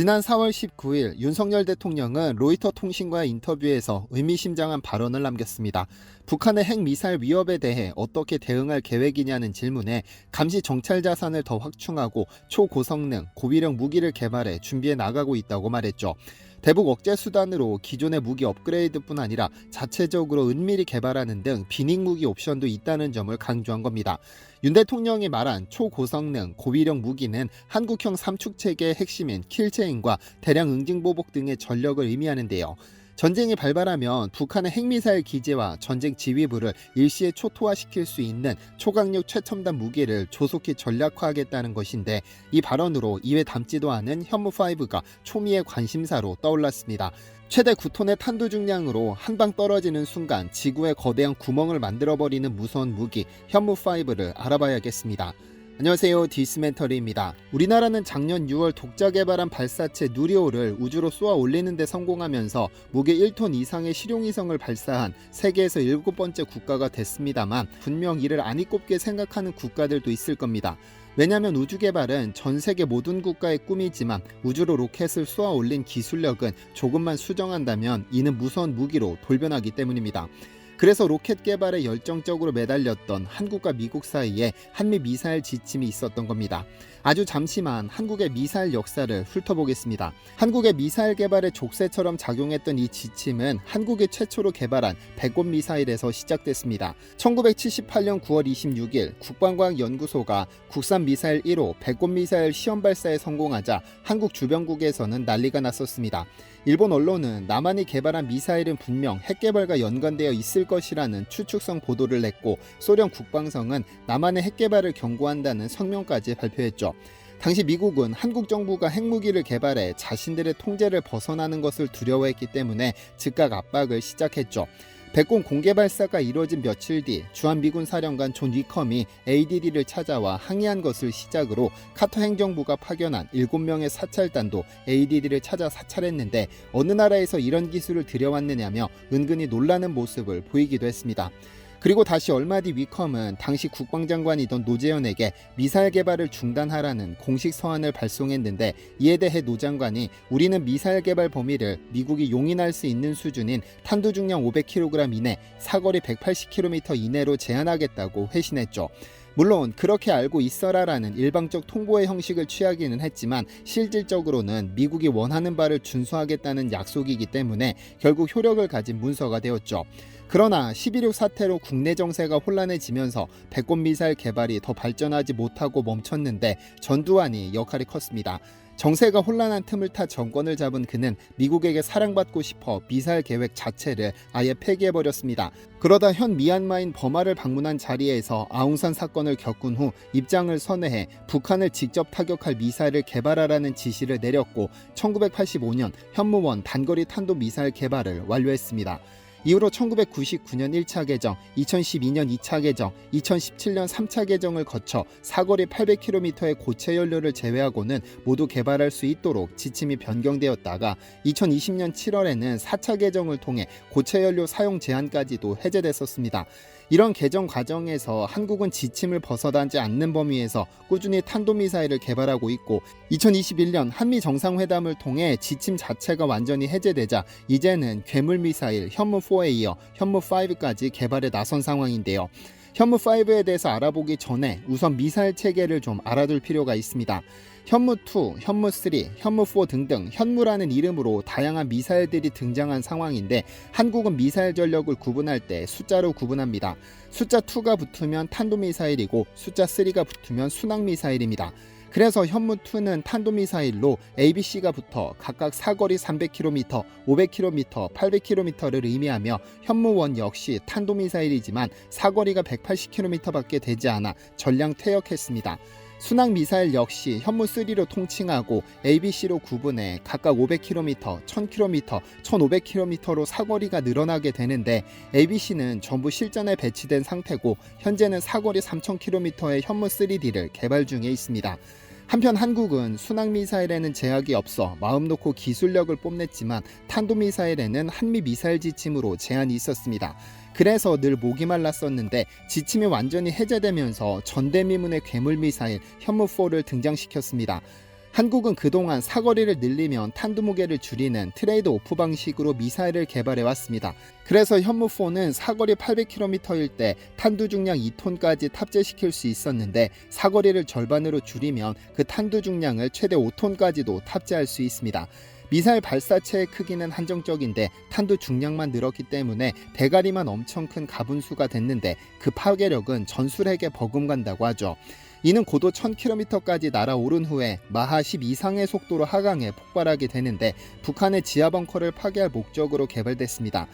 지난 4월 19일 윤석열 대통령은 로이터 통신과의 인터뷰에서 의미심장한 발언을 남겼습니다. 북한의 핵미사일 위협에 대해 어떻게 대응할 계획이냐는 질문에 감시 정찰 자산을 더 확충하고 초고성능, 고위력 무기를 개발해 준비해 나가고 있다고 말했죠. 대북 억제 수단으로 기존의 무기 업그레이드뿐 아니라 자체적으로 은밀히 개발하는 등 비닉 무기 옵션도 있다는 점을 강조한 겁니다. 윤 대통령이 말한 초고성능, 고위력 무기는 한국형 삼축체계의 핵심인 킬체인과 대량 응징보복 등의 전력을 의미하는데요. 전쟁이 발발하면 북한의 핵미사일 기지와 전쟁 지휘부를 일시에 초토화시킬 수 있는 초강력 최첨단 무기를 조속히 전략화하겠다는 것인데, 이 발언으로 입에 담지도 않은 현무5가 초미의 관심사로 떠올랐습니다. 최대 9톤의 탄두 중량으로 한 방 떨어지는 순간 지구에 거대한 구멍을 만들어버리는 무서운 무기 현무5를 알아봐야겠습니다. 안녕하세요, 디스멘터리입니다. 우리나라는 작년 6월 독자 개발한 발사체 누리호를 우주로 쏘아 올리는 데 성공하면서 무게 1톤 이상의 실용위성을 발사한 세계에서 7번째 국가가 됐습니다만, 분명 이를 안이 꼽게 생각하는 국가들도 있을 겁니다. 왜냐하면 우주 개발은 전 세계 모든 국가의 꿈이지만 우주로 로켓을 쏘아 올린 기술력은 조금만 수정한다면 이는 무서운 무기로 돌변하기 때문입니다. 그래서 로켓 개발에 열정적으로 매달렸던 한국과 미국 사이에 한미 미사일 지침이 있었던 겁니다. 아주 잠시만 한국의 미사일 역사를 훑어보겠습니다. 한국의 미사일 개발의 족쇄처럼 작용했던 이 지침은 한국이 최초로 개발한 백곰 미사일에서 시작됐습니다. 1978년 9월 26일 국방과학연구소가 국산 미사일 1호 백곰 미사일 시험 발사에 성공하자 한국 주변국에서는 난리가 났었습니다. 일본 언론은 남한이 개발한 미사일은 분명 핵개발과 연관되어 있을 것이라는 추측성 보도를 냈고, 소련 국방성은 남한의 핵개발을 경고한다는 성명까지 발표했죠. 당시 미국은 한국 정부가 핵무기를 개발해 자신들의 통제를 벗어나는 것을 두려워했기 때문에 즉각 압박을 시작했죠. 백곰 공개 발사가 이뤄진 며칠 뒤 주한미군 사령관 존 위컴이 ADD를 찾아와 항의한 것을 시작으로 카터 행정부가 파견한 7명의 사찰단도 ADD를 찾아 사찰했는데, 어느 나라에서 이런 기술을 들여왔느냐며 은근히 놀라는 모습을 보이기도 했습니다. 그리고 다시 얼마 뒤 위컴은 당시 국방장관이던 노재현에게 미사일 개발을 중단하라는 공식 서한을 발송했는데, 이에 대해 노 장관이 우리는 미사일 개발 범위를 미국이 용인할 수 있는 수준인 탄두 중량 500kg 이내, 사거리 180km 이내로 제한하겠다고 회신했죠. 물론 그렇게 알고 있어라라는 일방적 통보의 형식을 취하기는 했지만, 실질적으로는 미국이 원하는 바를 준수하겠다는 약속이기 때문에 결국 효력을 가진 문서가 되었죠. 그러나 12.6 사태로 국내 정세가 혼란해지면서 백곰 미사일 개발이 더 발전하지 못하고 멈췄는데, 전두환이 역할이 컸습니다. 정세가 혼란한 틈을 타 정권을 잡은 그는 미국에게 사랑받고 싶어 미사일 계획 자체를 아예 폐기해버렸습니다. 그러다 현 미얀마인 버마를 방문한 자리에서 아웅산 사건을 겪은 후 입장을 선회해 북한을 직접 타격할 미사일을 개발하라는 지시를 내렸고, 1985년 현무1 단거리 탄도 미사일 개발을 완료했습니다. 이후로 1999년 1차 개정, 2012년 2차 개정, 2017년 3차 개정을 거쳐 사거리 800km의 고체 연료를 제외하고는 모두 개발할 수 있도록 지침이 변경되었다가 2020년 7월에는 4차 개정을 통해 고체 연료 사용 제한까지도 해제됐었습니다. 이런 개정 과정에서 한국은 지침을 벗어나지 않는 범위에서 꾸준히 탄도미사일을 개발하고 있고, 2021년 한미 정상회담을 통해 지침 자체가 완전히 해제되자 이제는 괴물미사일 현무4에 이어 현무5까지 개발에 나선 상황인데요. 현무5에 대해서 알아보기 전에 우선 미사일 체계를 좀 알아둘 필요가 있습니다. 현무2, 현무3, 현무4 등등 현무라는 이름으로 다양한 미사일들이 등장한 상황인데, 한국은 미사일 전력을 구분할 때 숫자로 구분합니다. 숫자 2가 붙으면 탄도미사일이고 숫자 3가 붙으면 순항미사일입니다. 그래서 현무2는 탄도미사일로 ABC가 붙어 각각 사거리 300km, 500km, 800km를 의미하며, 현무1 역시 탄도미사일이지만 사거리가 180km밖에 되지 않아 전량 퇴역했습니다. 순항미사일 역시 현무3로 통칭하고 ABC로 구분해 각각 500km, 1000km, 1500km로 사거리가 늘어나게 되는데, ABC는 전부 실전에 배치된 상태고 현재는 사거리 3000km의 현무3D를 개발 중에 있습니다. 한편 한국은 순항미사일에는 제약이 없어 마음 놓고 기술력을 뽐냈지만, 탄도미사일에는 한미 미사일 지침으로 제한이 있었습니다. 그래서 늘 목이 말랐었는데, 지침이 완전히 해제되면서 전대미문의 괴물미사일 현무4를 등장시켰습니다. 한국은 그동안 사거리를 늘리면 탄두 무게를 줄이는 트레이드 오프 방식으로 미사일을 개발해 왔습니다. 그래서 현무4는 사거리 800km일 때 탄두 중량 2톤까지 탑재시킬 수 있었는데 사거리를 절반으로 줄이면 그 탄두 중량을 최대 5톤까지도 탑재할 수 있습니다. 미사일 발사체의 크기는 한정적인데 탄두 중량만 늘었기 때문에 대가리만 엄청 큰 가분수가 됐는데 그 파괴력은 전술핵에 버금간다고 하죠. 이는 고도 1000km까지 날아오른 후에 마하 10 이상의 속도로 하강해 폭발하게 되는데 북한의 지하 벙커를 파괴할 목적으로 개발됐습니다.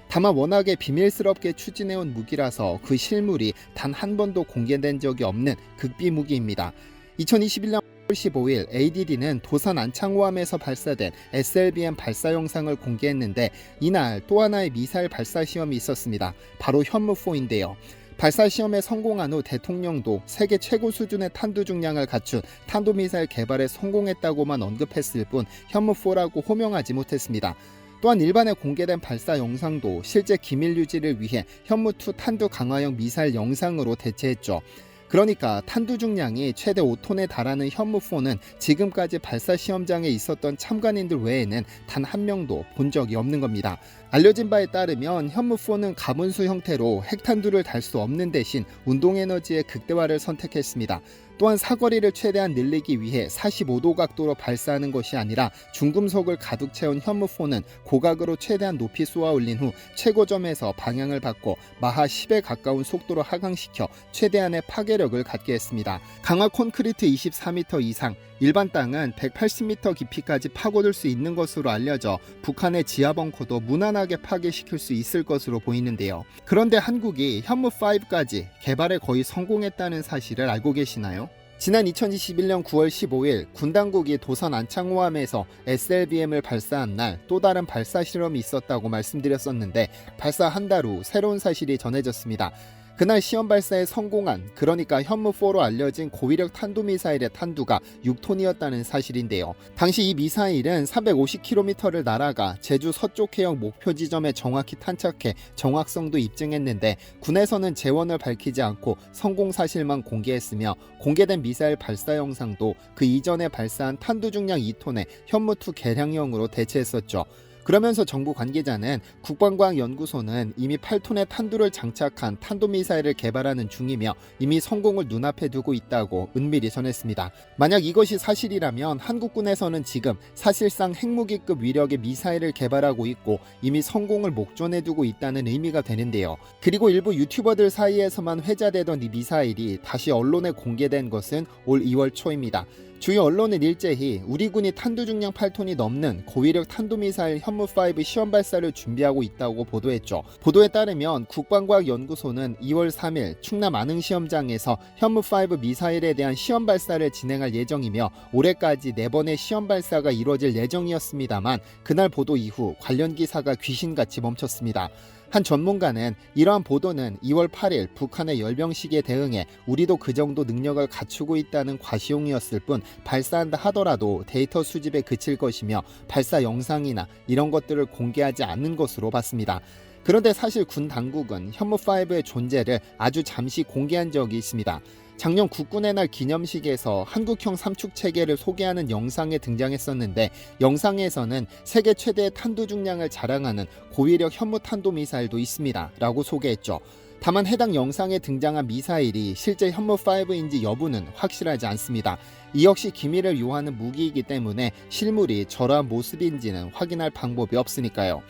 다만 워낙에 비밀스럽게 추진해온 무기라서 그 실물이 단 한 번도 공개된 적이 없는 극비 무기입니다. 2021년 15일 ADD는 도산 안창호함에서 발사된 SLBM 발사 영상을 공개했는데 이날 또 하나의 미사일 발사 시험이 있었습니다. 바로 현무4인데요. 발사 시험에 성공한 후 대통령도 세계 최고 수준의 탄두 중량을 갖춘 탄도미사일 개발에 성공했다고만 언급했을 뿐 현무4라고 호명하지 못했습니다. 또한 일반에 공개된 발사 영상도 실제 기밀 유지를 위해 현무2 탄두 강화형 미사일 영상으로 대체했죠. 그러니까 탄두 중량이 최대 5톤에 달하는 현무4는 지금까지 발사 시험장에 있었던 참관인들 외에는 단 한 명도 본 적이 없는 겁니다. 알려진 바에 따르면 현무4는 가분수 형태로 핵탄두를 달 수 없는 대신 운동에너지의 극대화를 선택했습니다. 또한 사거리를 최대한 늘리기 위해 45도 각도로 발사하는 것이 아니라 중금속을 가득 채운 현무4는 고각으로 최대한 높이 쏘아 올린 후 최고점에서 방향을 바꿔 마하 10에 가까운 속도로 하강시켜 최대한의 파괴력을 갖게 했습니다. 강화 콘크리트 24m 이상, 일반 땅은 180m 깊이까지 파고들 수 있는 것으로 알려져 북한의 지하 벙커도 무난하게 파괴시킬 수 있을 것으로 보이는데요. 그런데 한국이 현무5까지 개발에 거의 성공했다는 사실을 알고 계시나요? 지난 2021년 9월 15일 군 당국이 도산 안창호함에서 SLBM을 발사한 날 또 다른 발사 실험이 있었다고 말씀드렸었는데 발사 한 달 후 새로운 사실이 전해졌습니다. 그날 시험 발사에 성공한, 그러니까 현무4로 알려진 고위력 탄도미사일의 탄두가 6톤이었다는 사실인데요. 당시 이 미사일은 350km를 날아가 제주 서쪽 해역 목표 지점에 정확히 탄착해 정확성도 입증했는데 군에서는 재원을 밝히지 않고 성공 사실만 공개했으며 공개된 미사일 발사 영상도 그 이전에 발사한 탄두 중량 2톤의 현무2 개량형으로 대체했었죠. 그러면서 정부 관계자는 국방과학연구소는 이미 8톤의 탄두를 장착한 탄도미사일을 개발하는 중이며 이미 성공을 눈앞에 두고 있다고 은밀히 전했습니다. 만약 이것이 사실이라면 한국군에서는 지금 사실상 핵무기급 위력의 미사일을 개발하고 있고 이미 성공을 목전에 두고 있다는 의미가 되는데요. 그리고 일부 유튜버들 사이에서만 회자되던 이 미사일이 다시 언론에 공개된 것은 올 2월 초입니다. 주요 언론은 일제히 우리 군이 탄두 중량 8톤이 넘는 고위력 탄도미사일 현무5 시험 발사를 준비하고 있다고 보도했죠. 보도에 따르면 국방과학연구소는 2월 3일 충남 안흥시험장에서 현무5 미사일에 대한 시험 발사를 진행할 예정이며 올해까지 4번의 시험 발사가 이루어질 예정이었습니다만 그날 보도 이후 관련 기사가 귀신같이 멈췄습니다. 한 전문가는 이러한 보도는 2월 8일 북한의 열병식에 대응해 우리도 그 정도 능력을 갖추고 있다는 과시용이었을 뿐 발사한다 하더라도 데이터 수집에 그칠 것이며 발사 영상이나 이런 것들을 공개하지 않는 것으로 봤습니다. 그런데 사실 군 당국은 현무5의 존재를 아주 잠시 공개한 적이 있습니다. 작년 국군의 날 기념식에서 한국형 삼축 체계를 소개하는 영상에 등장했었는데 영상에서는 세계 최대의 탄두 중량을 자랑하는 고위력 현무 탄도미사일도 있습니다 라고 소개했죠. 다만 해당 영상에 등장한 미사일이 실제 현무5인지 여부는 확실하지 않습니다. 이 역시 기밀을 요하는 무기이기 때문에 실물이 저러한 모습인지는 확인할 방법이 없으니까요.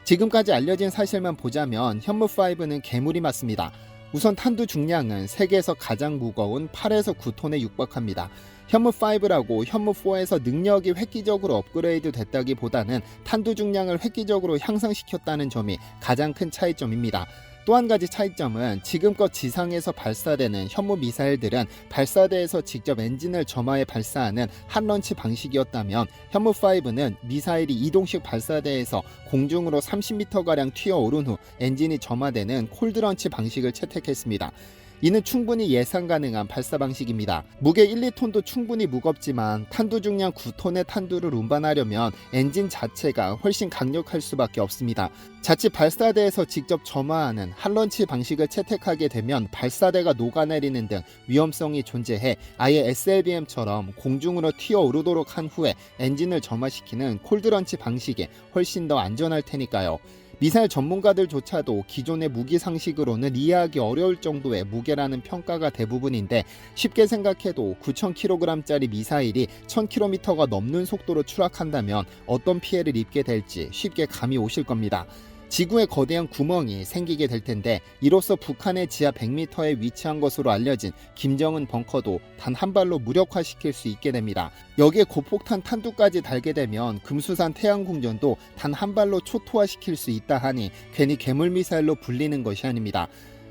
지금까지 알려진 사실만 보자면 현무5는 괴물이 맞습니다. 우선 탄두 중량은 세계에서 가장 무거운 8에서 9톤에 육박합니다. 현무5라고 현무4에서 능력이 획기적으로 업그레이드 됐다기보다는 탄두 중량을 획기적으로 향상시켰다는 점이 가장 큰 차이점입니다. 또 한 가지 차이점은 지금껏 지상에서 발사되는 현무 미사일들은 발사대에서 직접 엔진을 점화해 발사하는 핫런치 방식이었다면 현무5는 미사일이 이동식 발사대에서 공중으로 30m가량 튀어오른 후 엔진이 점화되는 콜드런치 방식을 채택했습니다. 이는 충분히 예상 가능한 발사 방식입니다. 무게 1, 2톤도 충분히 무겁지만 탄두 중량 9톤의 탄두를 운반하려면 엔진 자체가 훨씬 강력할 수밖에 없습니다. 자칫 발사대에서 직접 점화하는 핫런치 방식을 채택하게 되면 발사대가 녹아내리는 등 위험성이 존재해 아예 SLBM처럼 공중으로 튀어오르도록 한 후에 엔진을 점화시키는 콜드런치 방식이 훨씬 더 안전할 테니까요. 미사일 전문가들조차도 기존의 무기 상식으로는 이해하기 어려울 정도의 무게라는 평가가 대부분인데, 쉽게 생각해도 9,000kg짜리 미사일이 1,000km가 넘는 속도로 추락한다면 어떤 피해를 입게 될지 쉽게 감이 오실 겁니다. 지구에 거대한 구멍이 생기게 될 텐데, 이로써 북한의 지하 100m에 위치한 것으로 알려진 김정은 벙커도 단 한 발로 무력화시킬 수 있게 됩니다. 여기에 고폭탄 탄두까지 달게 되면 금수산 태양궁전도 단 한 발로 초토화시킬 수 있다 하니 괜히 괴물미사일로 불리는 것이 아닙니다.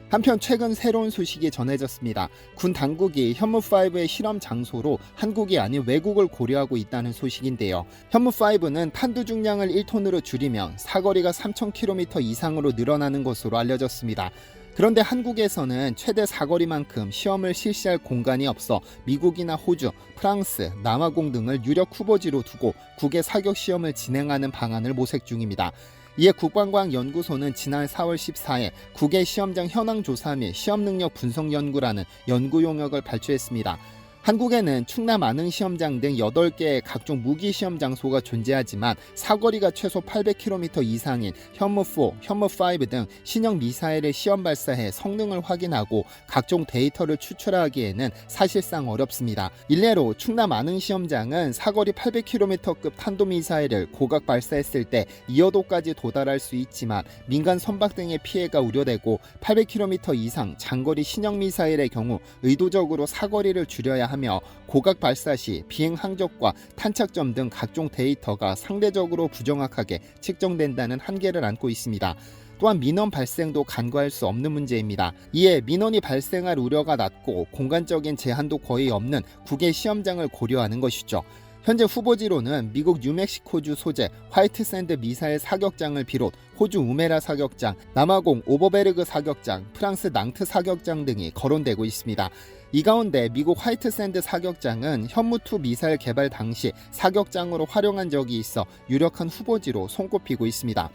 한편 최근 새로운 소식이 전해졌습니다. 군 당국이 현무5의 실험 장소로 한국이 아닌 외국을 고려하고 있다는 소식인데요. 현무5는 탄두 중량을 1톤으로 줄이면 사거리가 3,000km 이상으로 늘어나는 것으로 알려졌습니다. 그런데 한국에서는 최대 사거리만큼 시험을 실시할 공간이 없어 미국이나 호주, 프랑스, 남아공 등을 유력 후보지로 두고 국외 사격 시험을 진행하는 방안을 모색 중입니다. 이에 국방과학연구소는 지난 4월 14일 국외 시험장 현황 조사 및 시험 능력 분석 연구라는 연구 용역을 발표했습니다. 한국에는 충남 안흥 시험장 등 8개의 각종 무기 시험 장소가 존재하지만 사거리가 최소 800km 이상인 현무4, 현무5 등 신형 미사일을 시험 발사해 성능을 확인하고 각종 데이터를 추출하기에는 사실상 어렵습니다. 일례로 충남 안흥 시험장은 사거리 800km급 탄도미사일을 고각 발사했을 때 이어도까지 도달할 수 있지만 민간 선박 등의 피해가 우려되고, 800km 이상 장거리 신형 미사일의 경우 의도적으로 사거리를 줄여야 하며 고각 발사 시 비행 항적과 탄착점 등 각종 데이터가 상대적으로 부정확하게 측정된다는 한계를 안고 있습니다. 또한 민원 발생도 간과할 수 없는 문제입니다. 이에 민원이 발생할 우려가 낮고 공간적인 제한도 거의 없는 국외 시험장을 고려하는 것이죠. 현재 후보지로는 미국 뉴멕시코주 소재 화이트샌드 미사일 사격장을 비롯 호주 우메라 사격장, 남아공 오버베르그 사격장, 프랑스 낭트 사격장 등이 거론되고 있습니다. 이 가운데 미국 화이트샌드 사격장은 현무2 미사일 개발 당시 사격장으로 활용한 적이 있어 유력한 후보지로 손꼽히고 있습니다.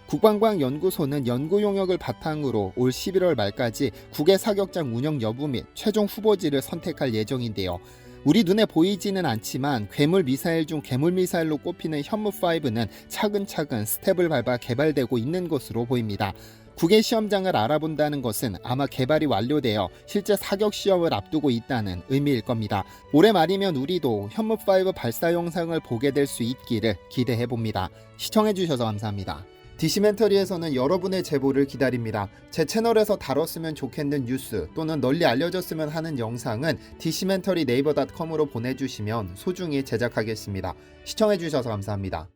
국방과학연구소는 연구 용역을 바탕으로 올 11월 말까지 국외 사격장 운영 여부 및 최종 후보지를 선택할 예정인데요. 우리 눈에 보이지는 않지만 괴물 미사일 중 괴물 미사일로 꼽히는 현무5는 차근차근 스텝을 밟아 개발되고 있는 것으로 보입니다. 국외 시험장을 알아본다는 것은 아마 개발이 완료되어 실제 사격 시험을 앞두고 있다는 의미일 겁니다. 올해 말이면 우리도 현무5 발사 영상을 보게 될 수 있기를 기대해봅니다. 시청해주셔서 감사합니다. 디시멘터리에서는 여러분의 제보를 기다립니다. 제 채널에서 다뤘으면 좋겠는 뉴스 또는 널리 알려졌으면 하는 영상은 디시멘터리 네이버.com으로 보내주시면 소중히 제작하겠습니다. 시청해주셔서 감사합니다.